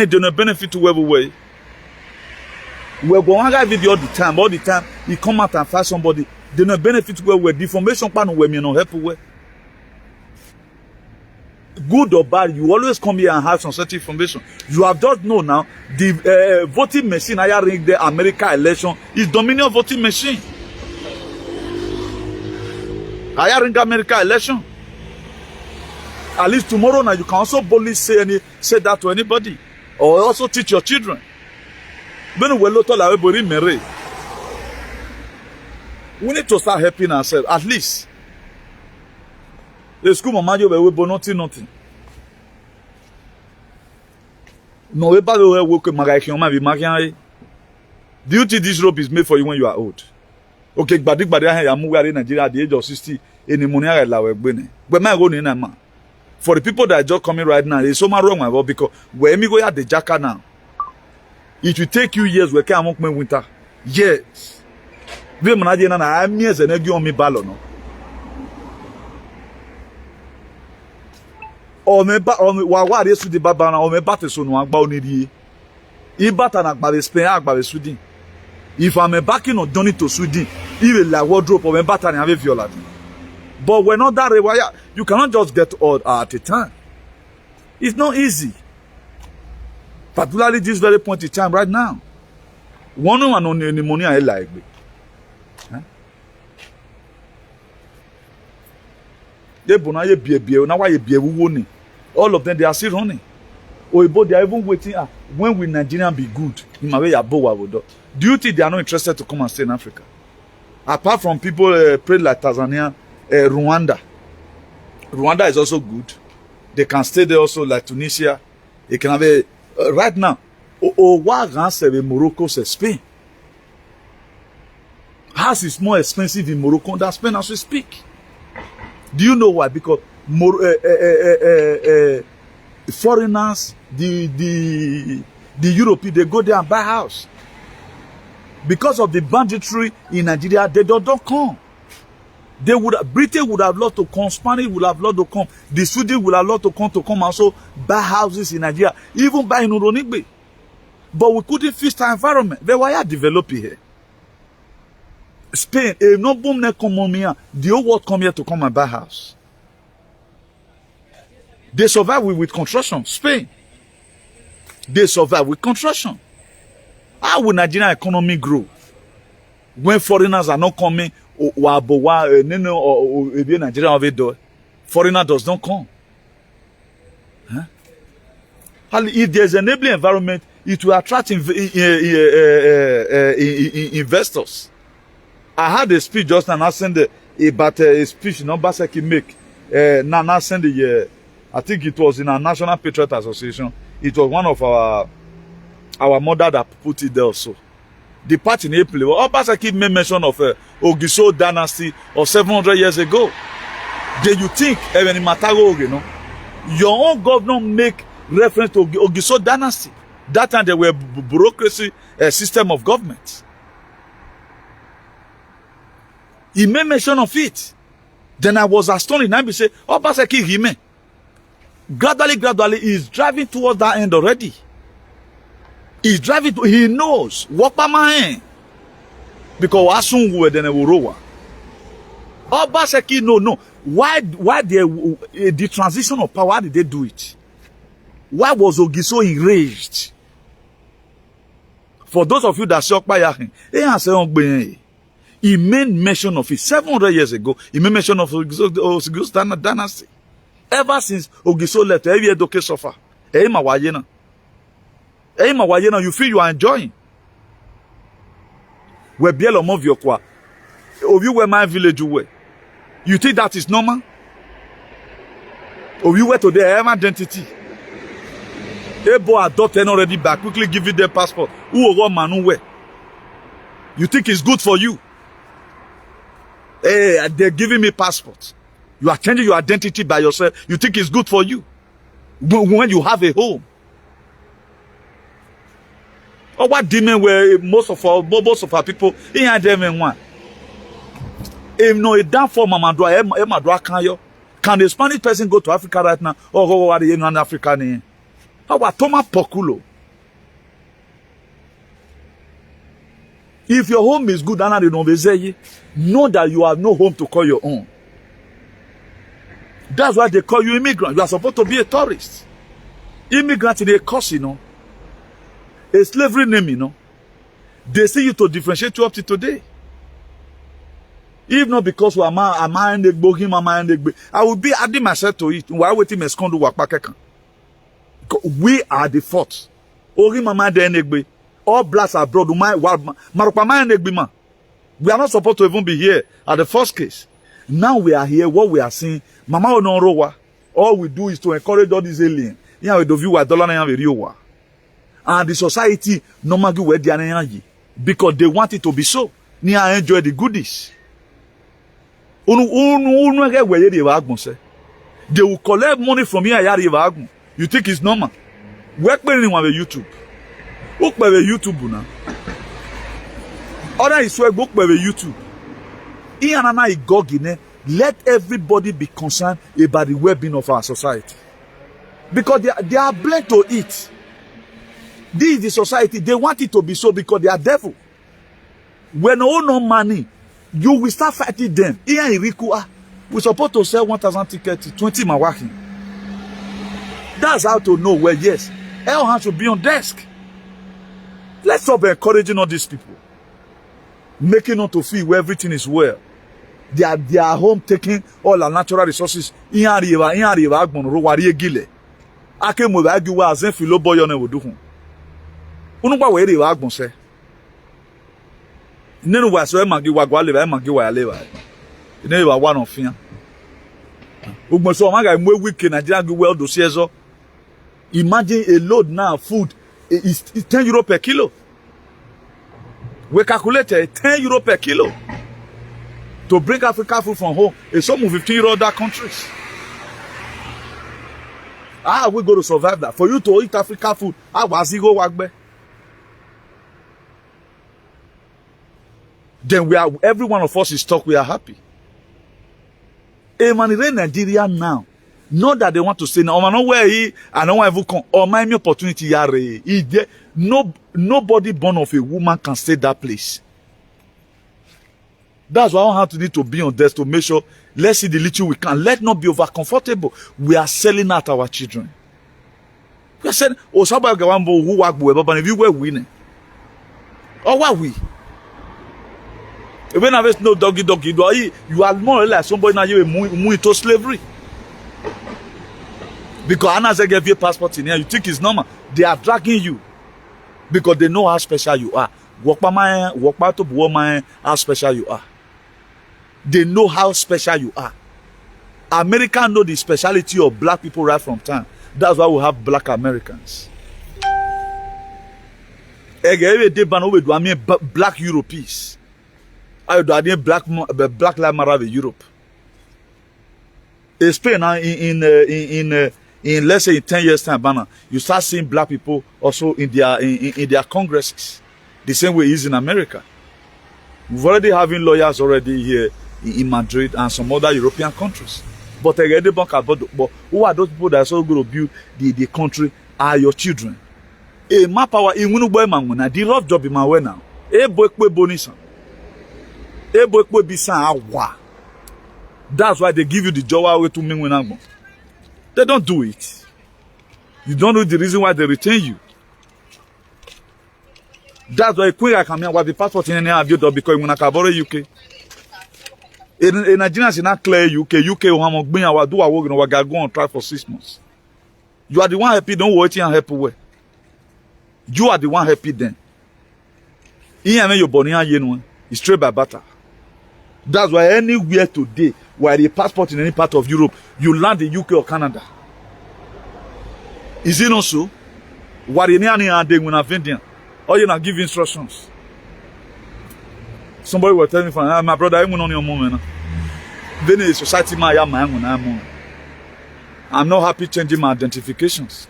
don't benefit to everywhere. We're going to video all the time. All the time, he come out and fight somebody. They don't benefit to where the information pan where me no help where. Good or bad, you always come here and have some certain information. You have just known now the voting machine I ring the America election is Dominion voting machine. I ring America election. At least tomorrow now you can also boldly say that to anybody, or also teach your children. We need to start helping ourselves at least. The school mama you be nothing. No, we bad we work do you think this rope is made for you when you are old? Okay, but in Nigeria at the age of 60, in the money but my own in man. For the people that are just coming right now, there's so much wrong with it because when we go at the jacket now, it will take you years we can't make winter. Yes. We manage na I'm years and you on me ballo no. O me wa re su di baba na o me bate so no agba oniri. I bata na agba Spain agba Sweden. If I'm backing on Johnny to Sweden, even like wardrobe or me bata na have viola. But we're not that rewire. You cannot just get old at a time. It's not easy. Particularly this very point in time right now. One on pneumonia I like. All of them they are still running. They are even waiting. When will Nigerian be good? Do you think they are not interested to come and stay in Africa? Apart from people pray like Tanzania, Rwanda. Rwanda is also good. They can stay there also like Tunisia. They can have a right now. Morocco says Spain. House is more expensive in Morocco than Spain as we speak. Do you know why? Because foreigners, the Europeans, they go there and buy house. Because of the banditry in Nigeria, they don't come. Britain would have loved to come, Spanish would have loved to come, the Sweden would have loved to come also buy houses in Nigeria, even buy in Uronigbe. But we couldn't fix the environment. They were developing here. Spain, no boom ne come here. The whole world come here to come and buy house. They survive with construction. Spain. They survive with construction. How will Nigerian economy grow when foreigners are not coming? Foreigner does not come. Huh? If there's an enabling environment, it will attract investors. I had a speech just now. I sent about a speech Basaki make. Now send I think it was in our National Patriot Association. It was one of our mother that put it there also. The part in April, Obasaki made mention of Ogiso dynasty of 700 years ago. Then you think, your own governor make reference to Ogiso dynasty. That time there were bureaucracy system of government. He made mention of it. Then I was astonished. I said, Obasaki Hime. Gradually, he's driving towards that end already. He's driving to, he knows. Walk by my hand. Because as soon as then will roll. Obaseki, no. Why the transition of power, why did they do it? Why was Ogi so enraged? For those of you that shocked by him, he made mention of it 700 years ago. He made mention of Ogiso's dynasty. Ever since Ogiso left, every year doke suffer. You feel you are enjoying. Where Bielo move your kwa. Of you were my village away. You think that is normal? Or you were to their identity? Ebo adopted already back. Quickly give you their passport. Who or man where? You think it's good for you? Hey, they're giving me passports. You are changing your identity by yourself. You think it's good for you? When you have a home. Or what demon where most of our people in them in one. If no a down for can the Spanish person go to Africa right now? Or go over the in Africa? How about Thomas Poculo? If your home is good, know that you have no home to call your own. That's why they call you immigrant. You are supposed to be a tourist. Immigrant in a course, a slavery name, They see you to differentiate you up to today. If not because we are I will be adding myself to it. Why would he esconde work back? We are the fault. All blacks abroad. We are not supposed to even be here at the first case. Now we are here. What we are seeing, Mama Onorowa. All we do is to encourage all these aliens. And the society no matter where they are because they want it to be so. They enjoy the goodies. They will collect money from here. You think it's normal? Work with YouTube. Book by YouTube now. Other is where book by YouTube. Let everybody be concerned about the well-being of our society. Because they are bled to it. This is the society. They want it to be so because they are devil. When no money, you will start fighting them. We're supposed to sell 1,000 tickets, 20 man working. That's how to know where, yes, all hands should be on desk. Let's stop encouraging all these people. Making them to feel where everything is well. They are home taking all our natural resources. They are imagine a load now food is 10 euro per kilo. We calculated 10 euro per kilo to bring African food from home. It's some 15 euro other countries. How are we going to survive that? For you to eat African food, how was it go wagbe? Then every one of us is stuck. We are happy. Man, in Nigeria now, not that they want to say now, I know where he, I don't want to come, or my opportunity, nobody born of a woman can stay that place. That's why I have to need to be on desk to make sure, let's see the little we can. Let not be over comfortable. We are selling out our children. We are saying, oh, somebody who work with, if you were winning. Or what we? When I was no doggy, you are more or less somebody now you move to slavery. Because Anna said give you a passport in here, you think it's normal. They are dragging you. Because they know how special you are. Walk by to woman, how special you are. They know how special you are. Americans know the speciality of black people right from time. That's why we have black Americans. Black Europeans. I do black lives matter in Europe. Spain in let's say in 10 years time, you start seeing black people also in their congresses, the same way it is in America. We've already having lawyers already here in Madrid and some other European countries. But who are those people that are so going to build the country are your children. My power in the love job in my way now. That's why they give you the job away to me. They don't do it. You don't know the reason why they retain you. That's why Queen I come here with the passport in any because you want UK. In Nigeria, is not clear UK. UK will bring our do our work and go on trial for 6 months. You are the one happy. Don't wait and help away. You are the one happy then. Here, your body is straight by butter. That's why anywhere today, where the passport in any part of Europe, you land in UK or Canada. Is it not so? What in any when I vending, or you not give instructions. Somebody will tell me, my brother, I'm on your moment. Then the society, I'm not happy changing my identifications.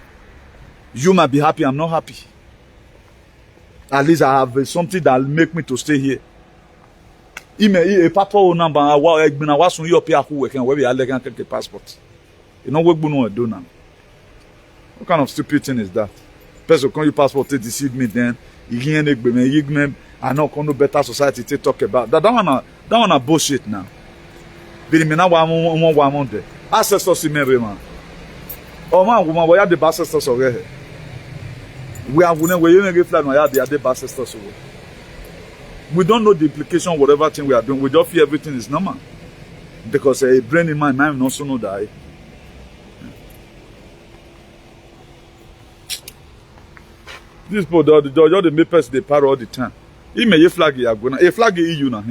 You might be happy, I'm not happy. At least I have something that will make me to stay here. A papa number, I was on your where we are like a passport. You know what we do now? What kind of stupid thing is that? Person can you passport to deceive me then? I know no better society to talk about. That one a bullshit now. But me now one there. Ancestors in me man. Oh man, woman, we are the ancestors already. We have the ancestors. We don't know the implication of whatever thing we are doing. We just feel everything is normal. Because a brain in my mind also know that. These people, the makers, they parrot all the time. He may flag a flag EU now.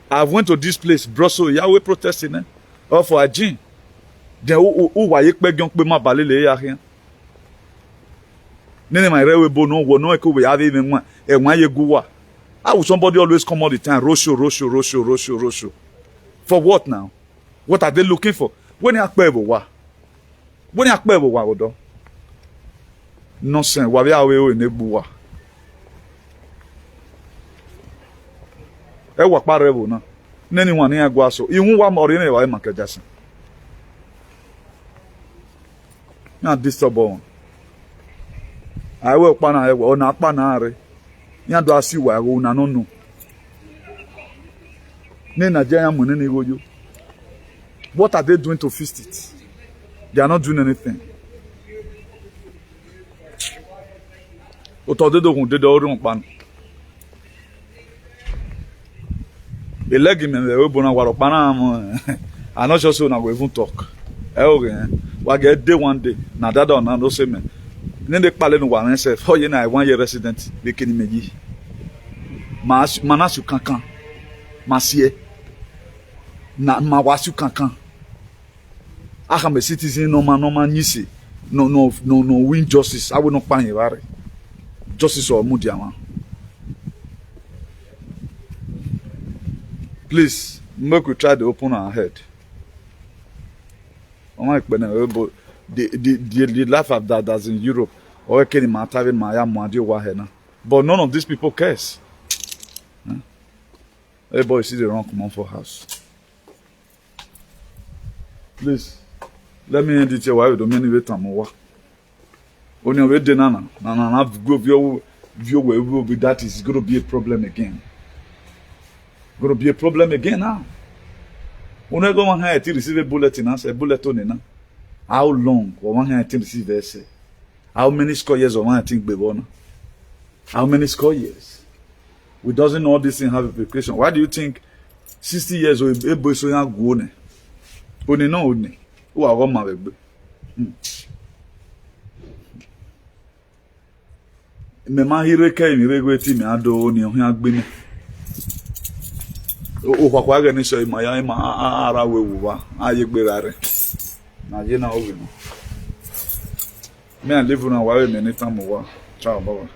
I went to this place, Brussels, Yahweh protesting, or for a gene. Then who were you begging my ballet here? None of my railway bono, no echo we have even one, and why you go. How would somebody always come all the time? Rosho. For what now? What are they looking for? When you are clever, when you are clever, what do? Nonsense. What are we in a boa? I work by rebel now. Anyone here go so. You won't want more in a way, Michael Jackson. Not disturb. I work pana or not panare. You do see why I will not know. Nena Jayam Munini go you. What are they doing to fix it? They are not doing anything. I'm not sure so now we even talk. We get day one day. Now that don't know say me. Then they call no one say, "Oh, you know, I 1 year resident." They can me. Manasu kankan, masie. Na mawasu kankan. I am a citizen. No man nyisi. No win justice. I will not find you. Justice or Mudiama. Please, make we try to open our head. The life of that's in Europe, or can matter in Miami, but none of these people cares. Everybody see the wrong command for house. Please, let me end it here while we don't many wait more. When you're ready, Nana, go view where we will be. That is going to be a problem again. Going to be a problem again now. When I go on here to receive a bulletin, a bulletin, how long or one here to receive essay? How many score years or one I think Bebona? How many score years? We doesn't know this thing have implication. Why do you think 60 years old a boy so young go? Only no only. Who are one my baby? Me ma hireka ni regweti me ado ni ohun agbemi o kwakwa ga ni so ima ya ima ara wewu aye gbera re na je na owe no me live na wa me ni tamu wa ciao baba.